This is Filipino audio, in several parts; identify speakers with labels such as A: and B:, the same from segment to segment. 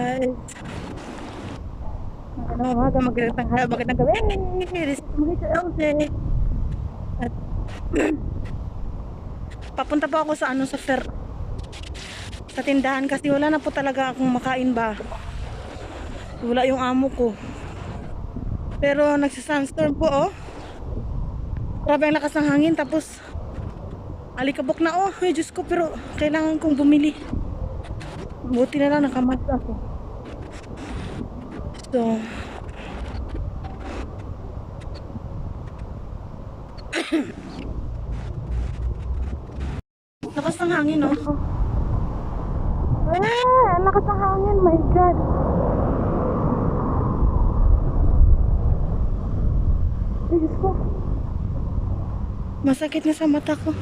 A: guys. Magandang umaga, magandang tanghali, magandang gabi. This is Kuwait Sandstorm. At papunta po ako sa sa fair, sa tindahan kasi wala na po talaga akong makain ba. Wala yung amo ko. Pero nagsa-sandstorm po oh. Grabe ang lakas ng hangin tapos alikabok na oh. Ay Diyos ko, pero kailangan kong bumili. Buti na lang nakamask ako. So lakas ng hangin oh. Ang lakas ng hangin, my God. Ay Diyos ko, masakit na sa mata ko.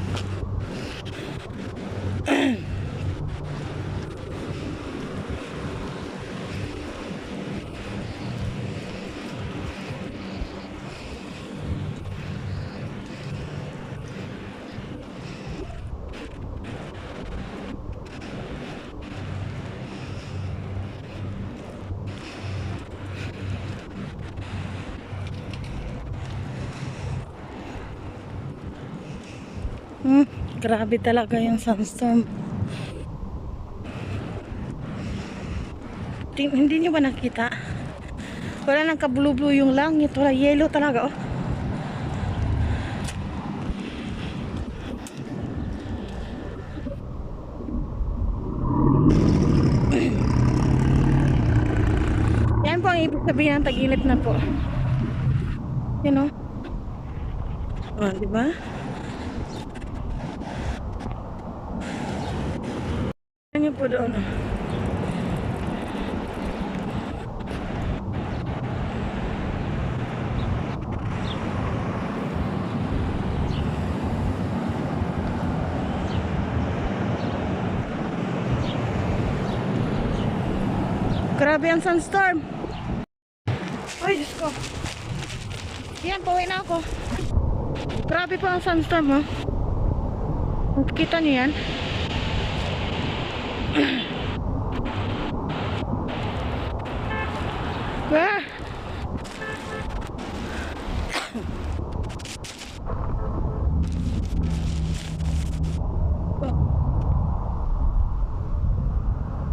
A: Grabe talaga yung sandstorm. Hindi nyo ba nakita? Wala nang kabulu-bulu yung langit. Wala, yellow talaga oh. Yan po ang ibig sabihin ng tag-init na po. You know? Oh, diba? Yan po doon. Grabe ang sandstorm. Ay, Diyos ko. Yan, pauwi na ako. Grabe po ang sandstorm, oh. Kita niyo yan? Ah!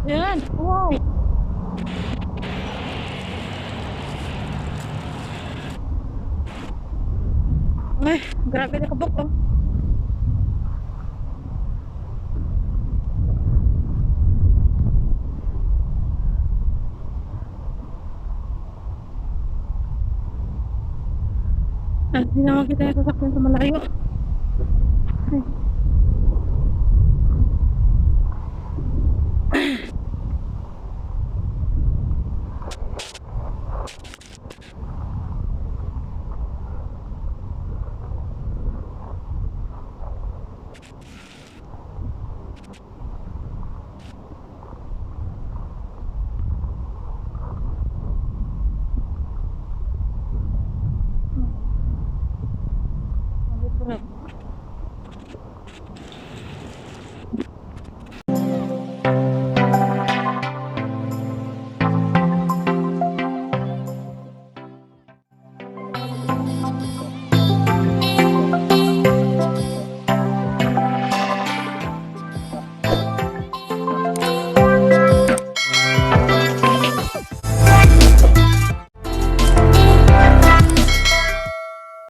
A: Yan, wow. Ay, grabe na kabok oh. Hindi naman kita yung sasakyan sa malayo. Ay.